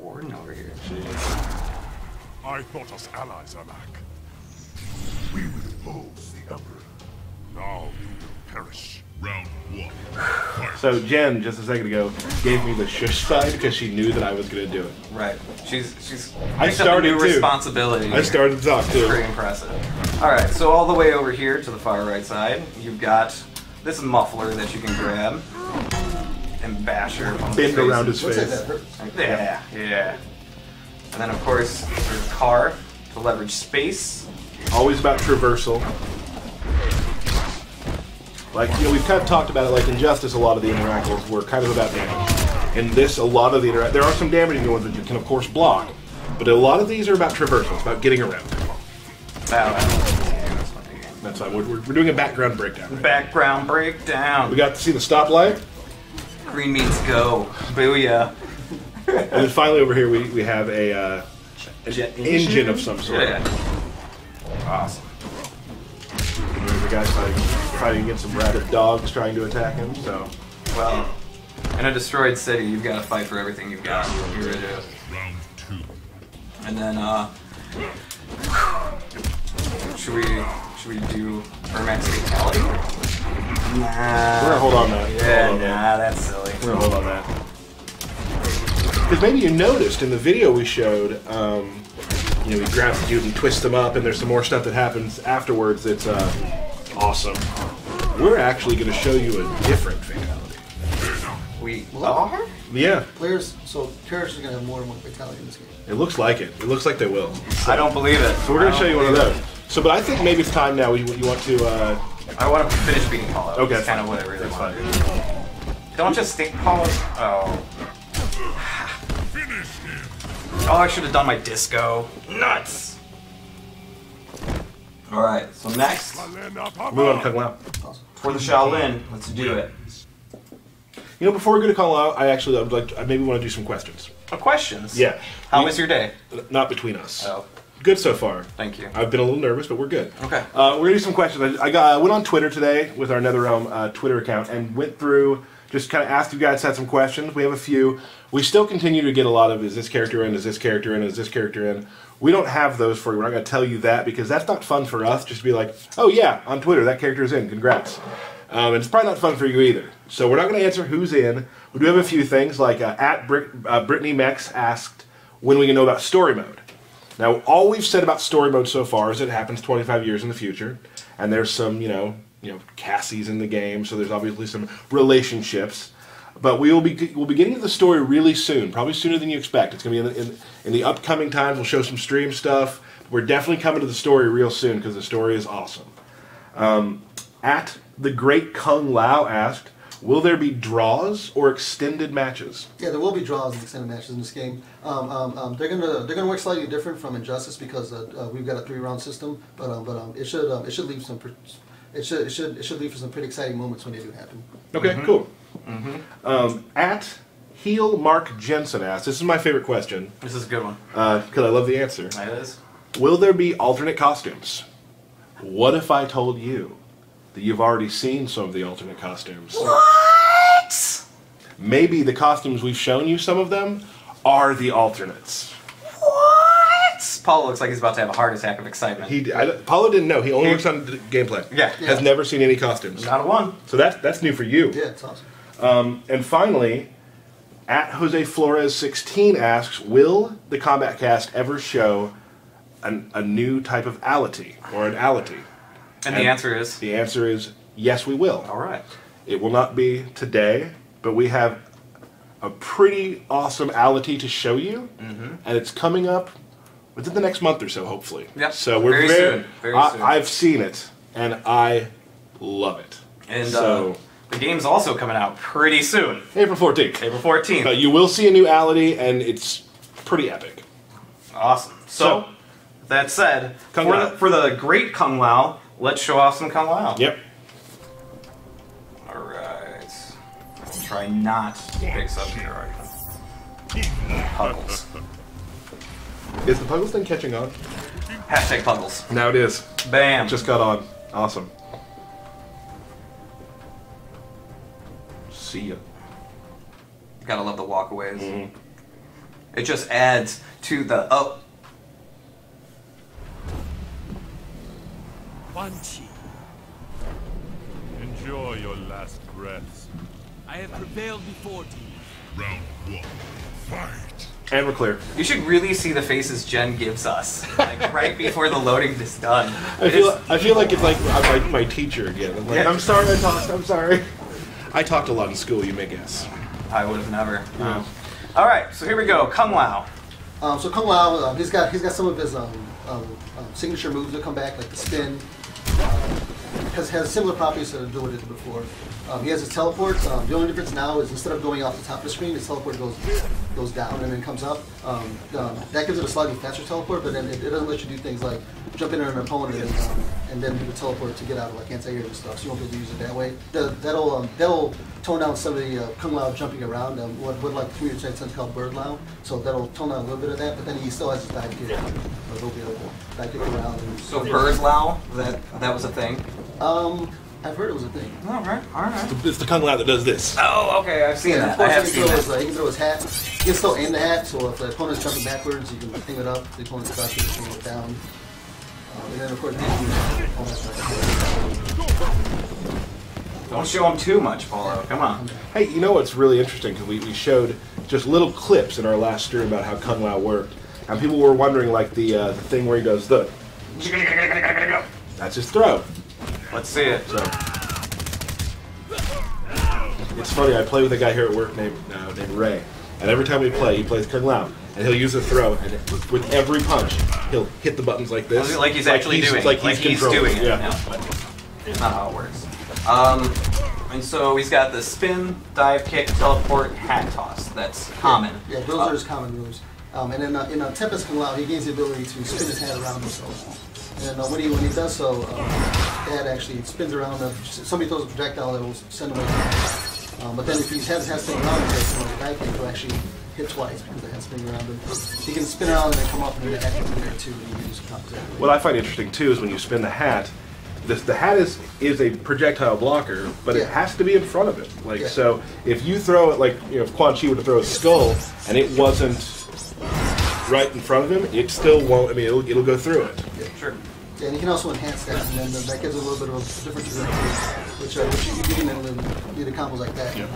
warden over here. I thought us allies, Ermac. We will oppose the Emperor. Now you will perish. Round 1. Fight. So Jen, just a second ago, gave me the shush sign because she knew that I was going to do it. Right. She's I picked up a started new too. responsibility. I started to talk too. Pretty impressive. All right, so all the way over here to the far right side, you've got this muffler that you can grab and bash her opponent's Bend face. around his face. Yeah, yeah. And then of course there's car to leverage space. Always about traversal. Like, you know, we've kind of talked about it, like Injustice, a lot of the interactables were kind of about damage. In this, a lot of the there are some damaging ones that you can, of course, block, but a lot of these are about traversal. It's about getting around. That's fine. We're doing a background breakdown. Right? Background breakdown. We got to see the stoplight. Green means go. Booyah. And then finally over here we have an engine of some sort. Yeah. Awesome. The guy's fighting against some rabid dogs trying to attack him, so... Well, in a destroyed city, you've got to fight for everything you've got. You really do. Round 2. And then, should we do Ermac's fatality? Nah. We're gonna hold on that. Yeah, that's silly. We're gonna hold on that. Because maybe you noticed in the video we showed, you know, he grabs the dude and twists them up, and there's some more stuff that happens afterwards that's awesome. We're actually going to show you a different fatality. We are? Yeah. Players, so characters are going to have more and more fatality in this game. It looks like it. It looks like they will. I don't believe it. So we're going to show you one of those. So, but I think maybe it's time now. You want to... I want to finish beating Paul out. Okay. That's kind of what I really That's want fine. to do. Don't just stick Paul. Oh. Finish him. Oh, I should have done my disco. Nuts. Alright, so next, Move on to Kung Lao. for the Shaolin, let's do it. You know, before we go to Kung Lao, I maybe want to do some questions. Questions? Yeah. How was your day? Not between us. Oh, Good so far. thank you. I've been a little nervous, but we're good. Okay. We're gonna do some questions. I went on Twitter today with our NetherRealm Twitter account and went through, just kind of asked you guys, had some questions. We have a few. We still continue to get a lot of, is this character in, is this character in, is this character in? We don't have those for you. We're not going to tell you that because that's not fun for us. Just to be like, oh yeah, on Twitter, that character's in, congrats. And it's probably not fun for you either. So we're not going to answer who's in. We do have a few things, like at Brittany Mex asked when we can know about story mode. Now, all we've said about story mode so far is it happens 25 years in the future, and there's some, you know, Cassie's in the game, so there's obviously some relationships. But we'll be getting to the story really soon, probably sooner than you expect. It's going to be in the upcoming times. We'll show some stream stuff. We're definitely coming to the story real soon because the story is awesome. At the Great Kung Lao asked, will there be draws or extended matches? Yeah, there will be draws and extended matches in this game. They're gonna work slightly different from Injustice because we've got a 3-round system, but it should leave some it should leave for some pretty exciting moments when they do happen. Okay, cool. At Heel Mark Jensen asked, this is my favorite question This is a good one. because I love the answer. It is. Will there be alternate costumes? What if I told you that you've already seen some of the alternate costumes? What? Maybe the costumes we've shown you, some of them, are the alternates. What? Paul looks like he's about to have a heart attack of excitement. Paulo didn't know. He only looks on the gameplay. Yeah. Has never seen any costumes. Not a one. So that's new for you. Yeah, it's awesome. And finally, at Jose Flores 16 asks, will the Kombat Kast ever show a new type of ality or an ality? And the answer is? The answer is yes, we will. All right. It will not be today, but we have a pretty awesome ality to show you, and it's coming up within the next month or so, hopefully. Yep. So we're Very soon. Very soon. I've seen it, and I love it. And so the game's also coming out pretty soon. April 14th. April 14th. You will see a new ality, and it's pretty epic. Awesome. So that said, Kung Lao. for the great Kung Lao, let's show off some Kung Lao. Yep. Alright. Try not to pick Sub-Zero. Puggles. Is the Puggles thing catching on? Hashtag Puggles. Now it is. Bam. Just got on. Awesome. See ya. Gotta love the walkaways. It just adds to the Quan Chi, Enjoy your last breaths. I have prevailed before to you. Round 1. Fight. And we're clear. You should really see the faces Jen gives us, like right before the loading is done. I feel like it's like I'm like my teacher again. I'm like, Yeah. I'm sorry I talked. I'm sorry. I talked a lot in school, you may guess. I would have never. Yeah. All right, so here we go. Kung Lao. So Kung Lao, he's got some of his signature moves that come back, like the spin. Has similar properties to what it did before. He has his teleport. The only difference now is instead of going off the top of the screen, his teleport goes down and then comes up. That gives it a slightly faster teleport, but then it doesn't let you do things like jump in on an opponent and then do the teleport to get out of like anti-air and stuff. So you won't be able to use it that way. That'll tone down some of the Kung Lao jumping around. What like the community tends to call Bird Lao. So that'll tone down a little bit of that. But then he still has his dive kick. He'll be able to dive kick around. So Bird Lao, that was a thing. I've heard it was a thing. All right, all right. It's the Kung Lao that does this. Oh, okay, I've seen Yeah, that. of course, I have he seen can that. throw his hat. He can still aim the hat, so if the opponent's jumping backwards, you can ping it up. The opponent's about to ping it down. And then, of course, Don't show him too much, Paulo. Come on. Hey, you know what's really interesting? Because we showed just little clips in our last stream about how Kung Lao worked, and people were wondering like the thing where he does the. That's his throw. Let's see it. So it's funny. I play with a guy here at work named Ray, and every time we play, he plays Kung Lao, and he'll use a throw, and with every punch, he'll hit the buttons like this, Like he's actually doing it. like he's doing it. Yeah. But it's not how it works. And so he's got the spin, dive kick, teleport, hat toss. That's common. Yeah, those are his common moves. And then in Tempest Kung Lao, he gains the ability to spin his hat around himself. And when he does so, the hat actually spins around. Somebody throws a projectile that will send him away. But then if he has his hat spinning around him, the dive kick will actually hit twice because the hat's spinning around him. He can spin around and then come up and then the hat can be there too. And you can use it compensate. What I find interesting too is when you spin the hat. The hat is a projectile blocker, but it has to be in front of it. Like so, if you throw it like if Quan Chi were to throw a skull and it wasn't right in front of him, it still won't. I mean, it'll go through it. Yeah, sure. Yeah, and you can also enhance that, and then that gives a little bit of a different trajectory, which you can do the combos like that. Yeah.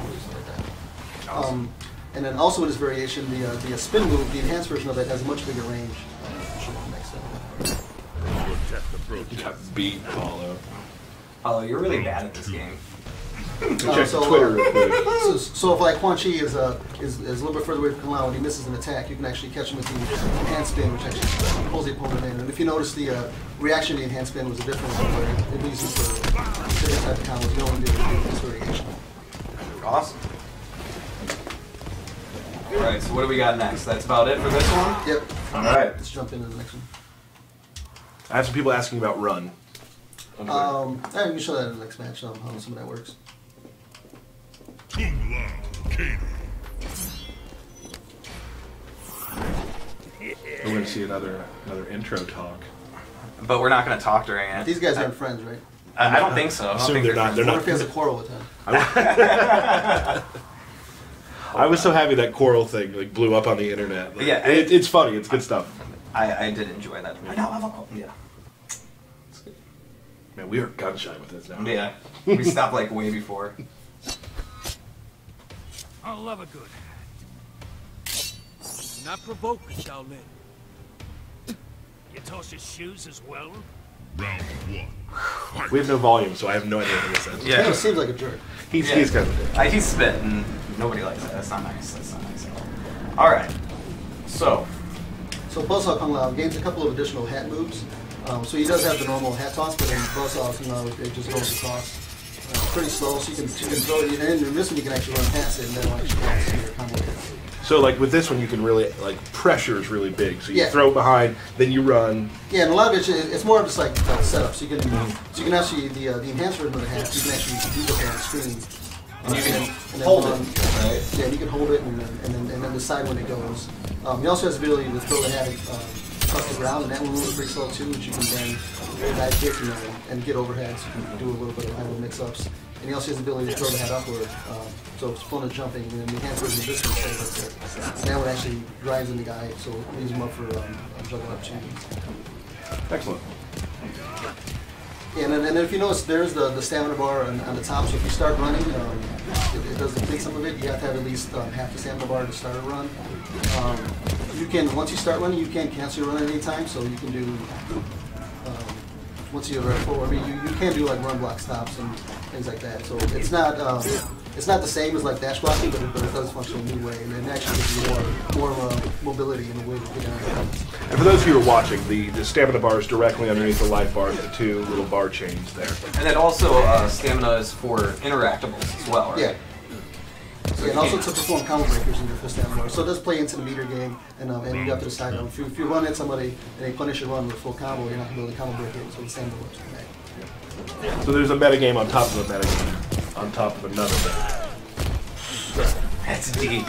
Awesome. And then also in this variation, the spin move, the enhanced version of it has a much bigger range. Protect the You broken. got beat, Paulo. Paulo, you're really bad at this game. Check Twitter real quick. So if like Quan Chi is a little bit further away from Kung Lao and he misses an attack, you can actually catch him with the enhanced spin, which actually pulls the opponent in. And if you notice, the reaction to the enhanced spin was a different one, where it leads you for different type of combos. You don't want to do this variation. Awesome. All right, so what do we got next? That's about it for this one? Yep. All right. Let's jump into the next one. I have some people asking about Run. Yeah, we can show that in the next match, how some of that works. Kung Lao, Kano. We're going to see another intro talk. But we're not going to talk during it. These guys aren't friends, right? I don't think so. I don't Assume think they're not. They're I wonder if he not. has a quarrel with him. I was so happy that Coral thing like blew up on the internet. Like, Yeah, it's funny. It's good stuff. I did enjoy that. I now have a call. Yeah. Man, we are gun shy with this now. Yeah. We stopped like way before. I'll love a good hat. Do not provoke, Shaolin. You toss your shoes as well? Round 1. Fight. We have no volume, so I have no idea what this is. Yeah. He seems like a jerk. He's Yeah. he's kind of a dick. He's spit, and nobody likes that. That's not nice. That's not nice at all. All right. So, Buzzsaw Kung Lao gains a couple of additional hat moves. So he does have the normal hat toss, but in Buzzsaw, it just goes across pretty slow, so you can throw it, and in this one you can actually run past it, and then actually see your combo hit. So like with this one, you can really like pressure is really big. So you Yeah. throw it behind, then you run. Yeah, and a lot of it's more of just like setup. So you can actually the enhanced version of the hat, you can actually do it on the screen. and you can and then hold run. it, right? Yeah, you can hold it and then decide when it goes. He also has the ability to throw the hat touch the ground, and that one moves pretty slow too, which you can then dive kick and get overhead, so you can do a little bit of idle mix-ups. And he also has the ability to throw the head upward, so it's fun of jumping, and the enhancer is this one stays up there. And that one actually drives in the guy, so it leaves him up for juggling opportunities. Excellent. Yeah, and then if you notice, there's the stamina bar on the top, so if you start running, it does deplete some of it. You have to have at least half the stamina bar to start a run. You can, once you start running, you can cancel your run at any time, so you can do, once you're at full, I mean, you can do like run block stops and things like that. So it's not the same as like dash blocking, but it does function in a new way, and it actually gives you more mobility in a way to get down. And for those of you who are watching, the stamina bar is directly underneath the life bars, the two little bar chains there. And then also stamina is for interactables as well, right? Yeah. Yeah, and also to perform combo breakers in your full stamina bar. So it does play into the meter game, and you have to decide if you run at somebody and they punish your run with a full combo, you're not going to be able to combo break it, so the stamina works for that. So there's a metagame on top of a metagame, on top of another metagame. That's deep.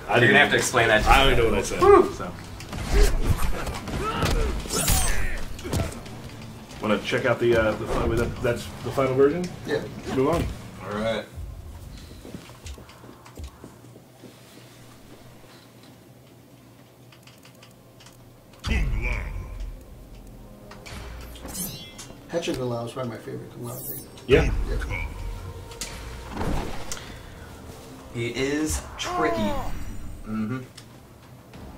You're going to have to explain that to me. I don't even know what I said. So. Want to check out the that's the final version? Yeah. Let's move on. All right. Patrick Revelado is probably my favorite Kung Lao thing. Yeah. He is tricky. Mm-hmm.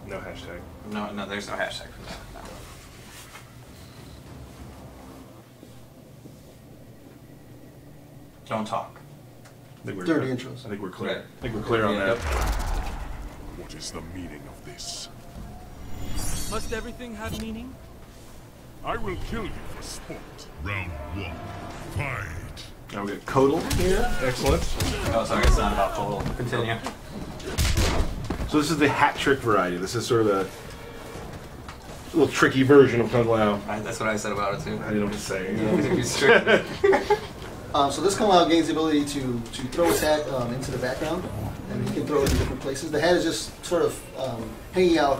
No hashtag. No, there's no hashtag for that. No. Don't talk. Dirty intros. I think we're clear. Right. I think we're clear on that. What is the meaning of this? Must everything have meaning? I will kill you for sport. Round 1. Fight. Now we got Kodal here. Excellent. Oh, sorry, it's not about total. Continue. So this is the hat trick variety. This is sort of a little tricky version of Kung Lao. That's what I said about it too. I didn't know what to say. He's tricky. So this Kung Lao gains the ability to throw his hat into the background, and he can throw it in different places. The hat is just sort of hanging out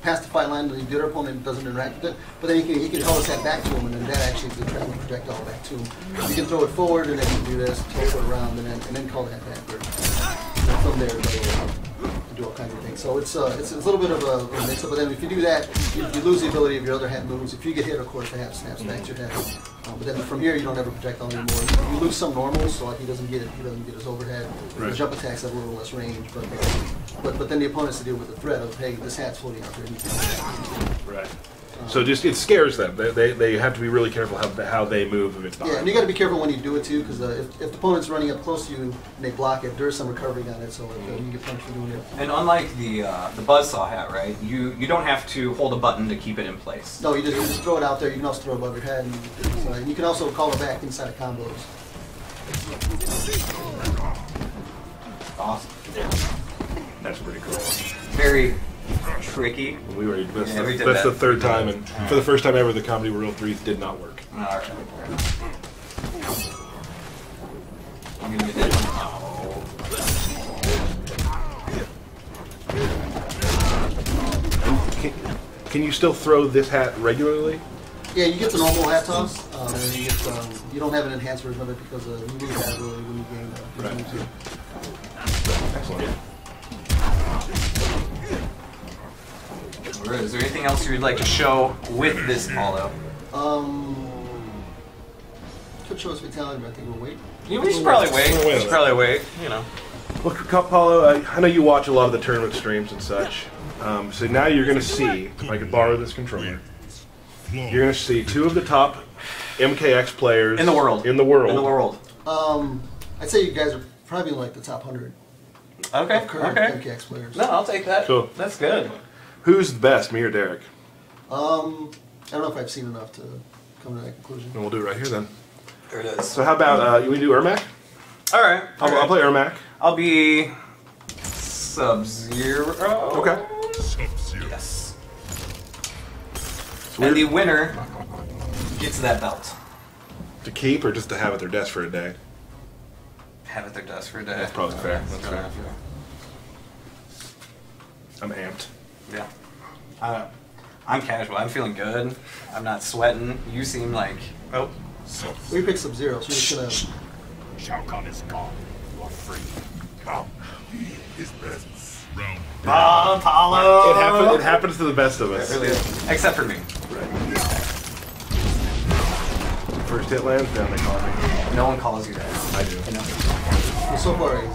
past the fight line, the other opponent doesn't interact with it, but then he can call his hat back to him, and then that actually is the traveling projectile back to him. You can throw it forward, and then you can do this, throw it around, and then call the hat backward. And from there, it'll do all kinds of things. So it's a little bit of a mix-up, but then if you do that, you lose the ability of your other hat moves. If you get hit, of course, the hat snaps back to your head. But then from here, you don't have a projectile anymore. You lose some normals, so like he doesn't get his overhead. Right. The jump attacks have a little less range, but then the opponent has to deal with the threat of, hey, this hat's floating out there. Right. So just it scares them. They have to be really careful how they move if it's not. Yeah, and you got to be careful when you do it too, because if the opponent's running up close to you and they block it, there's some recovery on it, so you get punished for doing it. And unlike the buzzsaw hat, right? You don't have to hold a button to keep it in place. No, you just throw it out there. You can also throw it above your head, and you can also call it back inside of combos. Awesome. That's pretty cool. Very tricky. We already that's, Yeah, we did that's that. the third time, and for the first time ever, the Comedy World 3 did not work. All right. I'm gonna get that. Can you still throw this hat regularly? Yeah, you get the normal hat toss, and then you get you don't have an enhanced version of it because you lose that ability when you gain Right. Excellent. Is there anything else you'd like to show with this Paulo? Could show us fatality, but I think we'll wait. Yeah, we should probably wait. We'll wait We on should that. probably wait. You know. Well, Paulo, I know you watch a lot of the tournament streams and such. So now you're going to see, if I could borrow this controller, you're going to see two of the top MKX players In the world. In the world. In the world. I'd say you guys are probably in like the top 100 Okay. of current Okay. MKX players. No, I'll take that. Cool. That's good. Who's the best, me or Derek? I don't know if I've seen enough to come to that conclusion. And we'll do it right here then. There it is. So how about we do Ermac? All right. I'll play Ermac. I'll be Sub-Zero. Okay. Sub-Zero. Yes. So And the we're winner gets that belt. to keep or just to have at their desk for a day? Have it their desk for a day. That's probably fair. That's fair fair. enough, I'm amped. yeah. I'm casual. I'm feeling good. I'm not sweating. You seem like... Oh. We picked Sub-Zero, so you're just gonna... Shao Kahn is gone. You are free. Come. His presence. Round. Apollo! It happens to the best of us. It really is. Except for me. First hit lands, down they call me. No one calls you that. I do. Well, so far, he's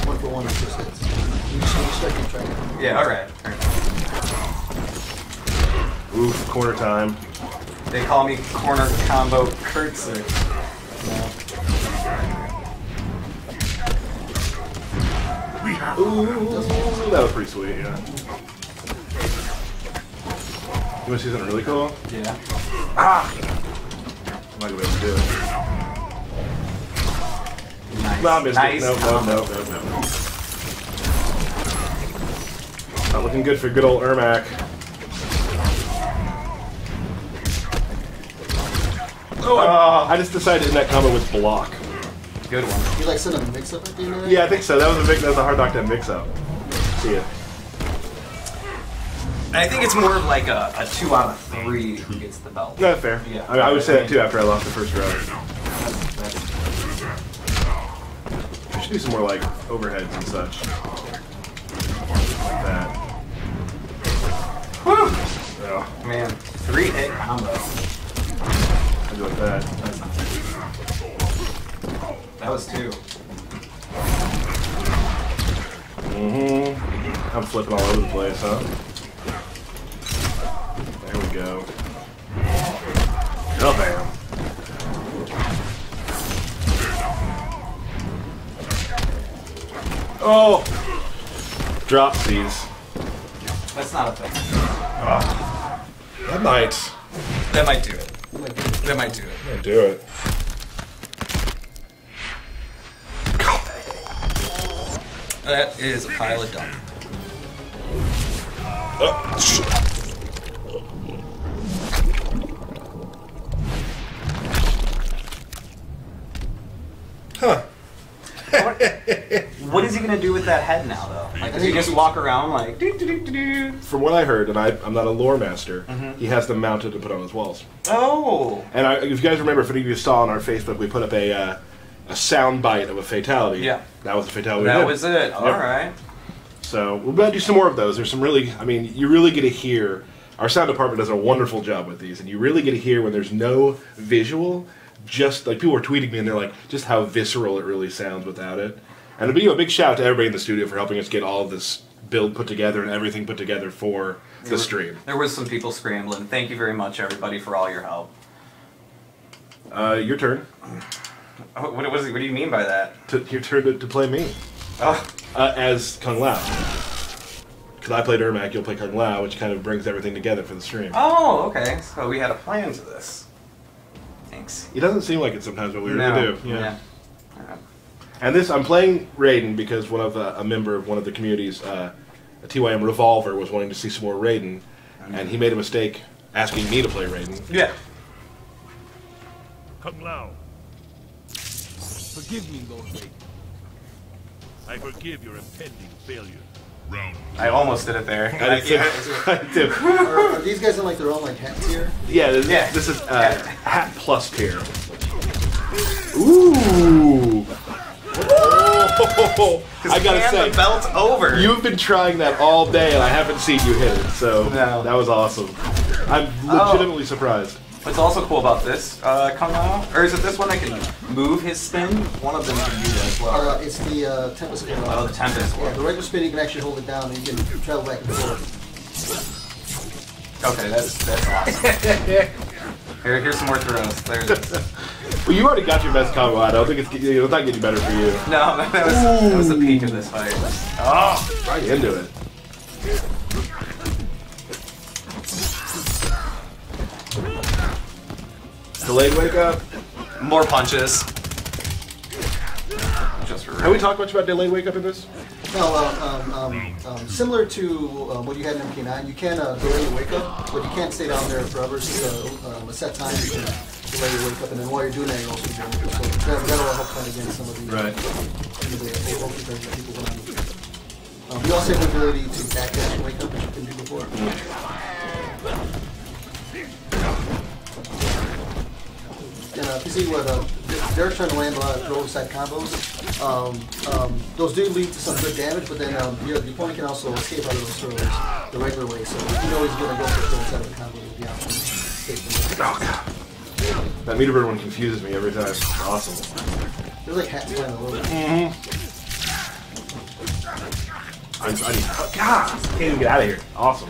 1 for 1 on first hits. You just gotta keep trying. Yeah, alright. Oof, corner time. They call me corner combo Kurtzer. Ooh, that was pretty sweet, yeah. You want to see something really cool? Yeah. I'm not gonna be able to do it. Nice. No, I missed Nice. it. No. Not looking good for good old Ermac. I just decided in that combo with block. Good one. You like send a mix-up at the end of that? Yeah, I think so. That was a hard knock to mix up. See ya. I think it's more of like a 2 out of 3 who gets the belt. No, fair. Yeah. I would say that too after I lost the first round. I should do some more like overheads and such. Like that. Woo! Yeah, Man, 3-hit combo. I do like that. That's not bad. That was 2. I'm flipping all over the place, huh? There we go. Oh, bam. Oh! Drop C's. That's not a thing. That might. That might do it. That might do it. Might do it. That is a pile of dung. Huh. What is he gonna do with that head now, though? Like, does he just walk around like doo doo doo doo doo? From what I heard, and I'm not a lore master, he has them mounted to put on his walls. Oh. And if you guys remember, if any of you saw on our Facebook, we put up a sound bite of a fatality. Yeah. That was the fatality. That we did. was it. All right. So we're going to do some more of those. There's some really, I mean, you really get to hear, our sound department does a wonderful job with these, and you really get to hear when there's no visual, just like people were tweeting me and they're like, just how visceral it really sounds without it. And a big shout out to everybody in the studio for helping us get all of this build put together and everything put together for the stream. There was some people scrambling. Thank you very much, everybody, for all your help. Your turn. Oh, what do you mean by that? Your turn to play me. Oh. As Kung Lao. Because I played Ermac, you'll play Kung Lao, which kind of brings everything together for the stream. Oh, okay. So we had a plan to this. Thanks. It doesn't seem like it sometimes, but we really do. Yeah. And this, I'm playing Raiden because one of a member of one of the communities, a TYM Revolver, was wanting to see some more Raiden, and he made a mistake asking me to play Raiden. Yeah. Kung Lao, Forgive me, Lord Raiden. I forgive your impending failure. Round. I almost did it there. I do. Are these guys in like their own like hat tier? Yeah, Yeah. this is Hat Plus tier. Ooh! Oh, I gotta Hand say, the belt over. you've been trying that all day, and I haven't seen you hit it, so No. that was awesome. I'm legitimately surprised. What's also cool about this, Kung Lao, or is it this one that can move his spin? One of them can do that as well. It's the Tempest one. Oh, the Tempest Yeah, one. the regular spin you can actually hold it down and you can travel back and forth. Okay, that's awesome. Here's some more throws. There it is. Well, you already got your best combo out. I don't think it's not getting better for you. No, that was the peak of this fight. Oh! Right into it. Delayed wake up. More punches. Just for Have we talked much about delayed wake up in this? No, similar to what you had in MK9, you can delay your wake up, but you can't stay down there forever. It's just a set time you can delay your wake up, and then while you're doing that, you're also doing it. So that'll help fight against some of the Right. some of the bulky things that people want to do. We also have the ability to backdash and wake up, which you couldn't do before. And if you see what they're trying to land a lot of throw side combos, those do lead to some good damage, but then the opponent can also escape out of those throws the regular way. So you know he's going to go for throw side of the combo with the option. Oh god. That meter bird one confuses me every time. Awesome. There's like hats flying all over. I need. Oh, God! I can't even get out of here. Awesome.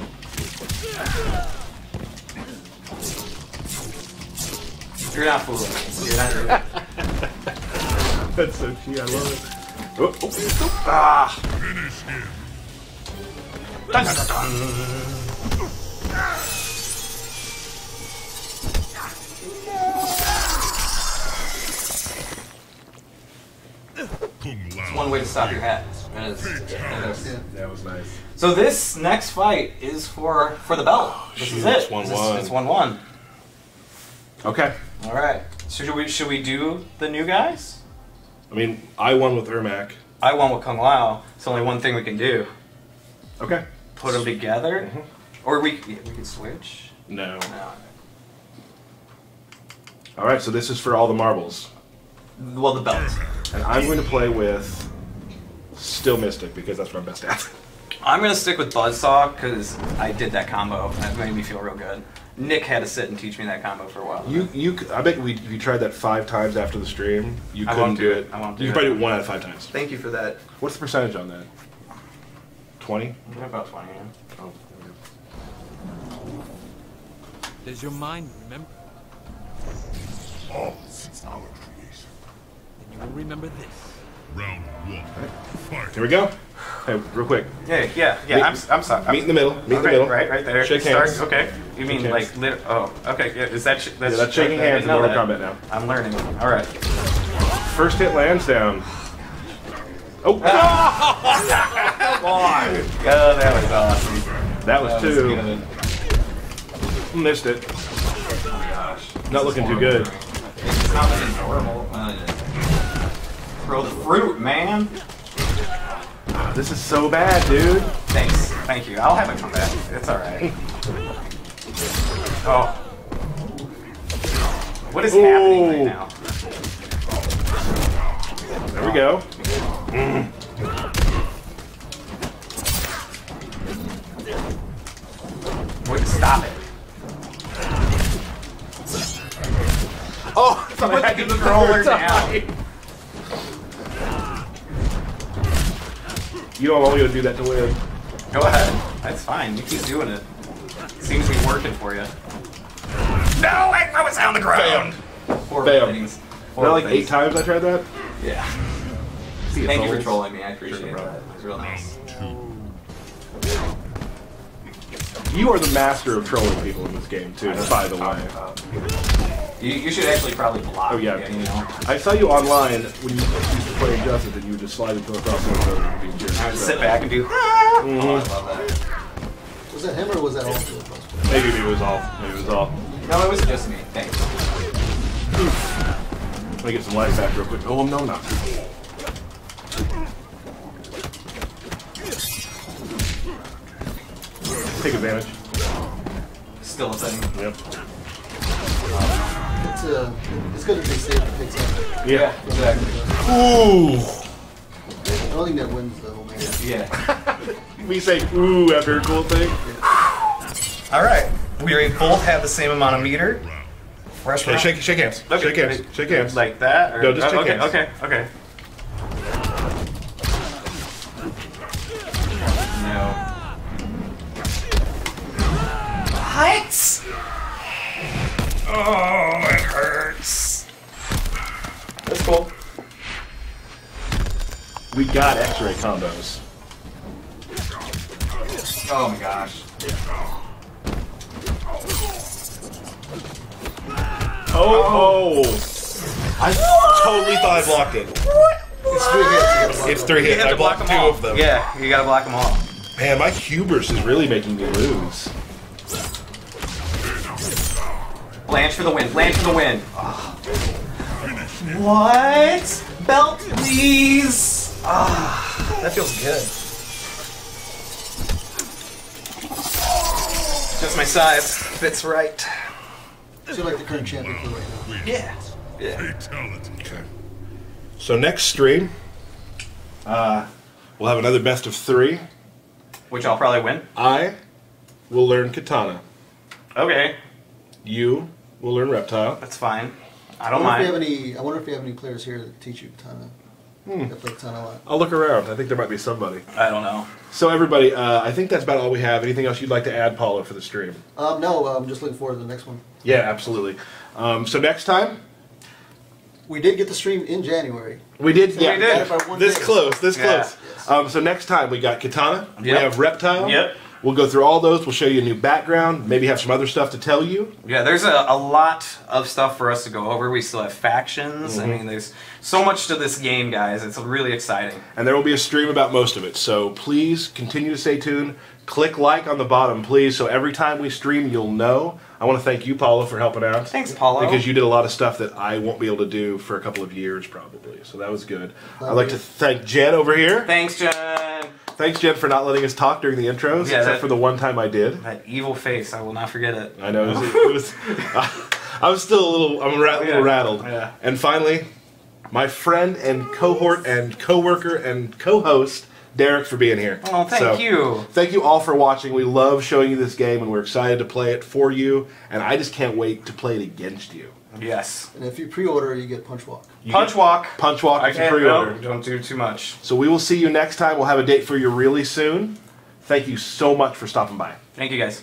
You're not fooling me. You're not doing it. That's so cheap. I love it. Oh, oh, oh. Ah! Finish him. Dun, dun, dun, dun. It's one way to stop your hat. That is. That was nice. So this next fight is for the belt. This is it. It's 1-1. It's 1-1. Okay. All right. So should we do the new guys? I mean, I won with Ermac. I won with Kung Lao. It's only one thing we can do. Okay. Put them together, or we can switch. No. No. All right. So this is for all the marbles, Well, the belt. and I'm going to play with still Mystic because that's what I'm best at. I'm gonna stick with Buzzsaw because I did that combo. That made me feel real good. Nick had to sit and teach me that combo for a while. I bet if you tried that 5 times after the stream, you I couldn't won't do do it. it. I won't do You it. could probably do it 1 out of 5 times. Thank you for that. What's the percentage on that? 20? About 20. Yeah. Oh. Does your mind remember? All since our creation. Then you will remember this. Round 1. Fight. Here we go. Hey, real quick. Yeah. I'm sorry. Meet in the middle. Meet in the Okay, middle. right there. Shake Start- hands. Okay. You mean Shake like hands. oh, okay. Yeah, is that That's shaking hands in Mortal Kombat now. I'm learning. All right. First hit lands down. Oh! Come on. Oh, that was awesome. That was 2. good. Missed it. Oh my gosh. Not looking too good. It's not looking horrible. Throw the fruit, man. This is so bad, dude. Thanks. Thank you. I'll have it come back. It's all right. Oh. What is happening right now? There we go. Wait, stop it. Oh! Put the controller down. You don't want me to do that to win. Go ahead. That's fine. You keep doing it. Seems to be working for you. No, I was on the ground. Horrible Bam. things. Was that like 8 times I tried that? Yeah. See, Thank you for souls. trolling me. I appreciate Sure, no that. problem. It was real nice. You are the master of trolling people in this game, too, by the way. You should actually probably block. Oh, yeah. it, you know. I saw you online when you used to play Injustice and you would just slide and go across the road and be jerks. I would sit back and do. Oh, I love that. Was that him or was that all two of us? Maybe it was off. Maybe it was off. No, it was just me. Thanks. Let me get some life back real quick. Oh, no, not. Take advantage. Still a thing. Yep. It's good if they save the picks up. Yeah. Exactly. Ooh. I don't think that wins though, man. Yeah. We say ooh after a cool thing. All right. We both have the same amount of meter. Fresh Okay, round. shake hands. Okay. Shake hands. Shake hands. Like that? Or, No, just shake okay, hands. Okay. No. What? Oh, it hurts. That's cool. We got X-ray combos. Oh my gosh. Oh! I totally thought I blocked it. It's 3 hits. It's 3 hits. I blocked 2 of them. Yeah, you gotta block them all. Man, my hubris is really making me lose. Blanche for the win. Blanche for the win. Oh. What? Belt, please. Ah, that feels good. my size. Fits right. So you're like the current champion for right now. Yeah. Yeah. Fatality. Okay. So next stream, we'll have another best of 3. Which I'll probably win. I will learn Katana. Okay. You will learn Reptile. That's fine. I I don't wonder, mind. I wonder if we have any players here that teach you Katana. That play Katana a lot. I'll look around. I think there might be somebody. I don't know. So everybody, I think that's about all we have. Anything else you'd like to add, Paula, for the stream? No, I'm just looking forward to the next one. Yeah, absolutely. So next time, We did get the stream in January. we did. We did. Got it by one This day. close. This Yeah. close. So next time we got Katana. We Yep. have Reptile. Yep. We'll go through all those. We'll show you a new background. Maybe have some other stuff to tell you. Yeah, there's a lot of stuff for us to go over. We still have factions. I mean, there's so much to this game, guys. It's really exciting. And there will be a stream about most of it. So please continue to stay tuned. Click like on the bottom, please, so every time we stream, you'll know. I want to thank you, Paula, for helping out. Thanks, Paulo. Because you did a lot of stuff that I won't be able to do for a couple of years, probably. So that was good. I'd like to thank Jen over here. Thanks, Jen. Thanks, Jen, for not letting us talk during the intros, Yeah, except for the one time I did. That evil face, I will not forget it. I know. It was I was still a little, little rattled. Yeah. And finally, my friend and cohort and co-worker and co-host, Derek, for being here. Oh, thank you. Thank you all for watching. We love showing you this game, and we're excited to play it for you. And I just can't wait to play it against you. Yes. And if you pre-order, you get Punch Walk. Punch Walk. Punch Walk I if you can't, pre-order. no, don't do too much. So we will see you next time. We'll have a date for you really soon. Thank you so much for stopping by. Thank you, guys.